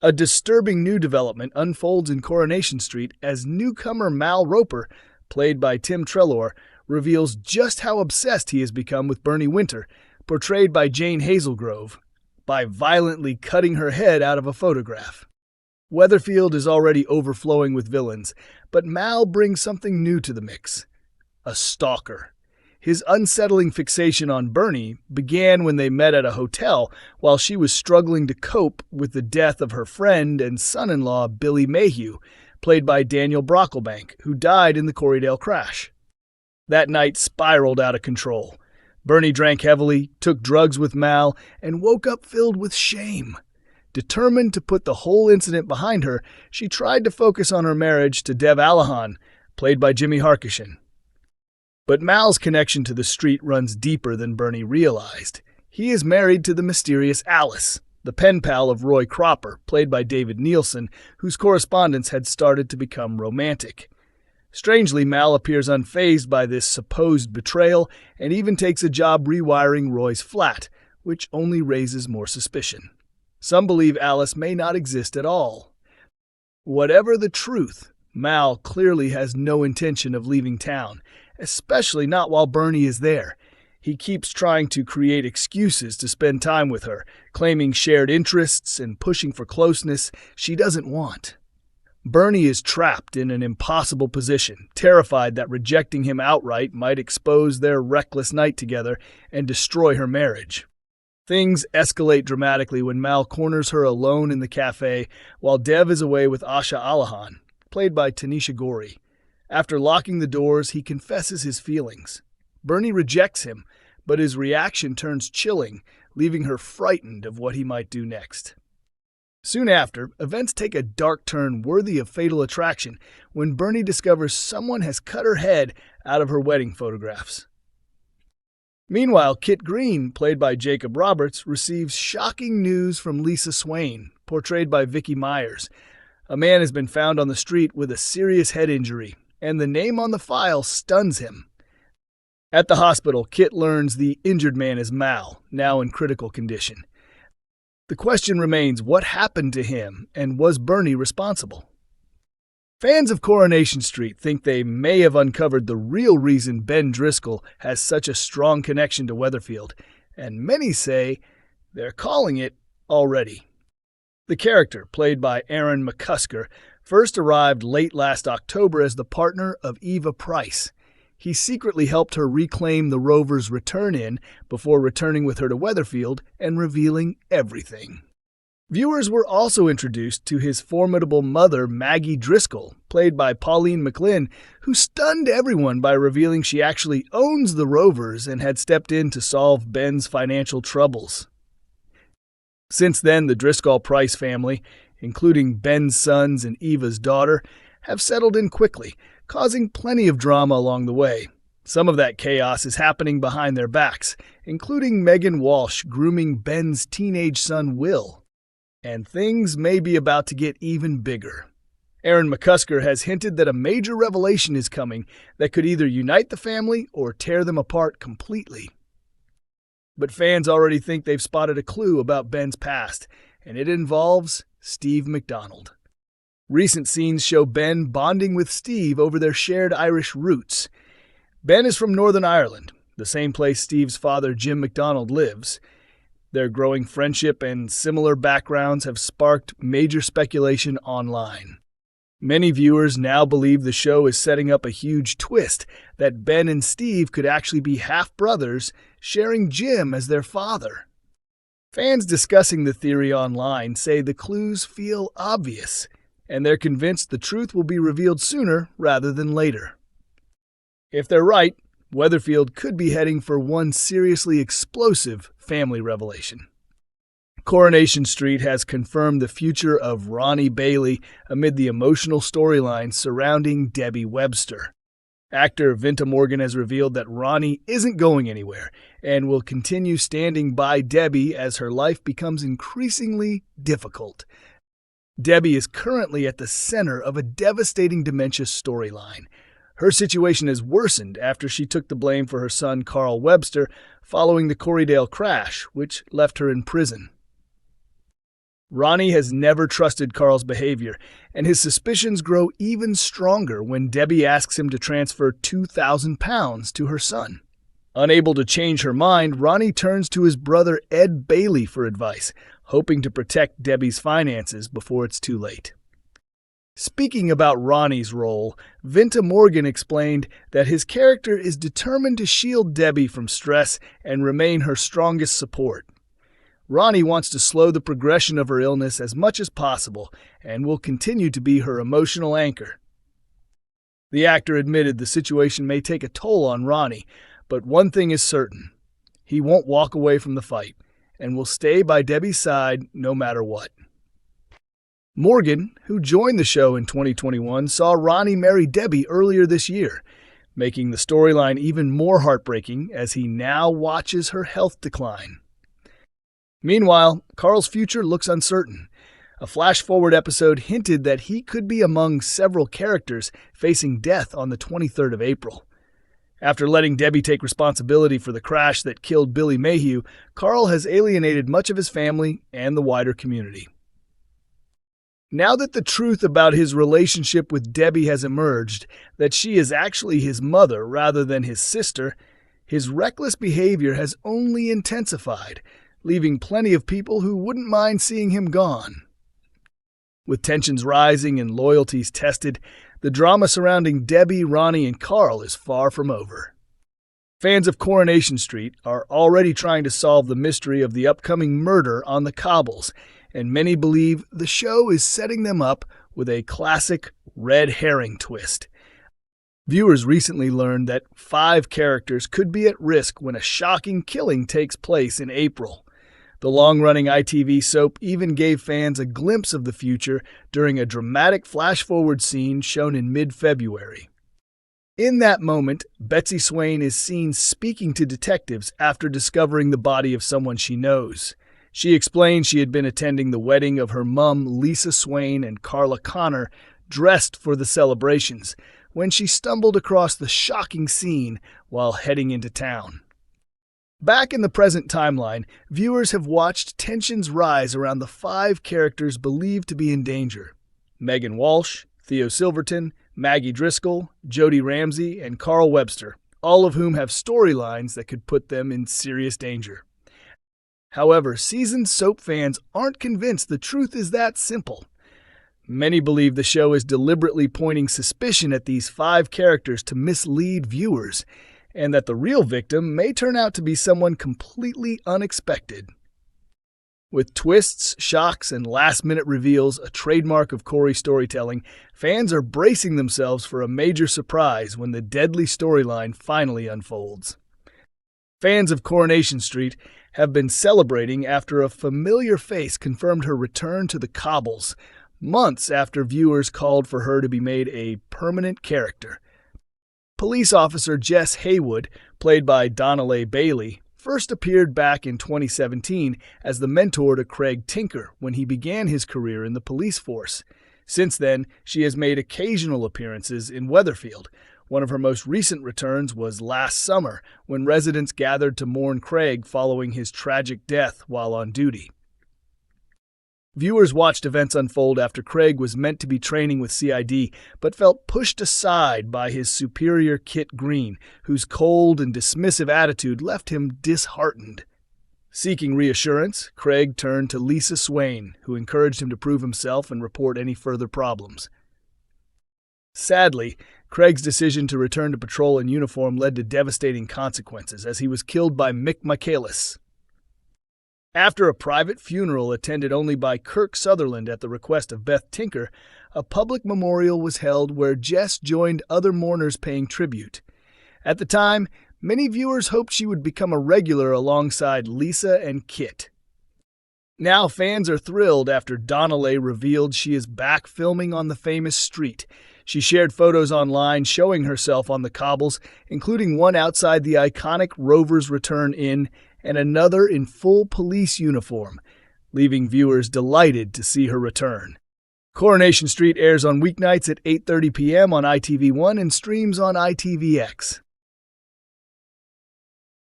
A disturbing new development unfolds in Coronation Street as newcomer Mal Roper, played by Tim Treloar, reveals just how obsessed he has become with Bernie Winter, portrayed by Jane Hazelgrove, by violently cutting her head out of a photograph. Weatherfield is already overflowing with villains, but Mal brings something new to the mix: a stalker. His unsettling fixation on Bernie began when they met at a hotel while she was struggling to cope with the death of her friend and son-in-law Billy Mayhew, played by Daniel Brocklebank, who died in the Corriedale crash. That night spiraled out of control. Bernie drank heavily, took drugs with Mal, and woke up filled with shame. Determined to put the whole incident behind her, she tried to focus on her marriage to Dev Alahan, played by Jimmy Harkishin. But Mal's connection to the street runs deeper than Bernie realized. He is married to the mysterious Alice, the pen pal of Roy Cropper, played by David Nielsen, whose correspondence had started to become romantic. Strangely, Mal appears unfazed by this supposed betrayal and even takes a job rewiring Roy's flat, which only raises more suspicion. Some believe Alice may not exist at all. Whatever the truth, Mal clearly has no intention of leaving town, especially not while Bernie is there. He keeps trying to create excuses to spend time with her, claiming shared interests and pushing for closeness she doesn't want. Bernie is trapped in an impossible position, terrified that rejecting him outright might expose their reckless night together and destroy her marriage. Things escalate dramatically when Mal corners her alone in the cafe while Dev is away with Asha Alahan, played by Tanisha Gorey. After locking the doors, he confesses his feelings. Bernie rejects him, but his reaction turns chilling, leaving her frightened of what he might do next. Soon after, events take a dark turn worthy of Fatal Attraction when Bernie discovers someone has cut her head out of her wedding photographs. Meanwhile, Kit Green, played by Jacob Roberts, receives shocking news from Lisa Swain, portrayed by Vicky Myers. A man has been found on the street with a serious head injury, and the name on the file stuns him. At the hospital, Kit learns the injured man is Mal, now in critical condition. The question remains, what happened to him, and was Bernie responsible? Fans of Coronation Street think they may have uncovered the real reason Ben Driscoll has such a strong connection to Weatherfield, and many say they're calling it already. The character, played by Aaron McCusker, first arrived late last October as the partner of Eva Price. He secretly helped her reclaim the rover's return-in before returning with her to Weatherfield and revealing everything. Viewers were also introduced to his formidable mother, Maggie Driscoll, played by Pauline McLynn, who stunned everyone by revealing she actually owns the rovers and had stepped in to solve Ben's financial troubles. Since then, the Driscoll-Price family, including Ben's sons and Eva's daughter, have settled in quickly, causing plenty of drama along the way. Some of that chaos is happening behind their backs, including Megan Walsh grooming Ben's teenage son Will. And things may be about to get even bigger. Aaron McCusker has hinted that a major revelation is coming that could either unite the family or tear them apart completely. But fans already think they've spotted a clue about Ben's past, and it involves Steve McDonald. Recent scenes show Ben bonding with Steve over their shared Irish roots. Ben is from Northern Ireland, the same place Steve's father Jim McDonald lives. Their growing friendship and similar backgrounds have sparked major speculation online. Many viewers now believe the show is setting up a huge twist that Ben and Steve could actually be half-brothers, sharing Jim as their father. Fans discussing the theory online say the clues feel obvious, and they're convinced the truth will be revealed sooner rather than later. If they're right, Weatherfield could be heading for one seriously explosive family revelation. Coronation Street has confirmed the future of Ronnie Bailey amid the emotional storylines surrounding Debbie Webster. Actor Vinta Morgan has revealed that Ronnie isn't going anywhere and will continue standing by Debbie as her life becomes increasingly difficult. Debbie is currently at the center of a devastating dementia storyline. Her situation has worsened after she took the blame for her son Carl Webster following the Corriedale crash, which left her in prison. Ronnie has never trusted Carl's behavior, and his suspicions grow even stronger when Debbie asks him to transfer £2,000 to her son. Unable to change her mind, Ronnie turns to his brother Ed Bailey for advice, hoping to protect Debbie's finances before it's too late. Speaking about Ronnie's role, Vinta Morgan explained that his character is determined to shield Debbie from stress and remain her strongest support. Ronnie wants to slow the progression of her illness as much as possible and will continue to be her emotional anchor. The actor admitted the situation may take a toll on Ronnie, but one thing is certain: he won't walk away from the fight and will stay by Debbie's side no matter what. Morgan, who joined the show in 2021, saw Ronnie marry Debbie earlier this year, making the storyline even more heartbreaking as he now watches her health decline. Meanwhile, Carl's future looks uncertain. A flash-forward episode hinted that he could be among several characters facing death on the 23rd of April. After letting Debbie take responsibility for the crash that killed Billy Mayhew, Carl has alienated much of his family and the wider community. Now that the truth about his relationship with Debbie has emerged, that she is actually his mother rather than his sister, his reckless behavior has only intensified, leaving plenty of people who wouldn't mind seeing him gone. With tensions rising and loyalties tested, the drama surrounding Debbie, Ronnie, and Carl is far from over. Fans of Coronation Street are already trying to solve the mystery of the upcoming murder on the cobbles, and many believe the show is setting them up with a classic red herring twist. Viewers recently learned that 5 characters could be at risk when a shocking killing takes place in April. The long-running ITV soap even gave fans a glimpse of the future during a dramatic flash-forward scene shown in mid-February. In that moment, Betsy Swain is seen speaking to detectives after discovering the body of someone she knows. She explained she had been attending the wedding of her mum, Lisa Swain, and Carla Connor, dressed for the celebrations, when she stumbled across the shocking scene while heading into town. Back in the present timeline, viewers have watched tensions rise around the 5 characters believed to be in danger: Megan Walsh, Theo Silverton, Maggie Driscoll, Jody Ramsey, and Carl Webster, all of whom have storylines that could put them in serious danger. However, seasoned soap fans aren't convinced the truth is that simple. Many believe the show is deliberately pointing suspicion at these 5 characters to mislead viewers, and that the real victim may turn out to be someone completely unexpected. With twists, shocks, and last-minute reveals, a trademark of Corrie storytelling, fans are bracing themselves for a major surprise when the deadly storyline finally unfolds. Fans of Coronation Street have been celebrating after a familiar face confirmed her return to the cobbles, months after viewers called for her to be made a permanent character. Police officer Jess Haywood, played by Donalea Bailey, first appeared back in 2017 as the mentor to Craig Tinker when he began his career in the police force. Since then, she has made occasional appearances in Weatherfield. One of her most recent returns was last summer, when residents gathered to mourn Craig following his tragic death while on duty. Viewers watched events unfold after Craig was meant to be training with CID, but felt pushed aside by his superior Kit Green, whose cold and dismissive attitude left him disheartened. Seeking reassurance, Craig turned to Lisa Swain, who encouraged him to prove himself and report any further problems. Sadly, Craig's decision to return to patrol in uniform led to devastating consequences as he was killed by Mick Michaelis. After a private funeral attended only by Kirk Sutherland at the request of Beth Tinker, a public memorial was held where Jess joined other mourners paying tribute. At the time, many viewers hoped she would become a regular alongside Lisa and Kit. Now fans are thrilled after Donalea revealed she is back filming on the famous street. She shared photos online showing herself on the cobbles, including one outside the iconic Rover's Return Inn and another in full police uniform, leaving viewers delighted to see her return. Coronation Street airs on weeknights at 8:30 p.m. on ITV1 and streams on ITVX.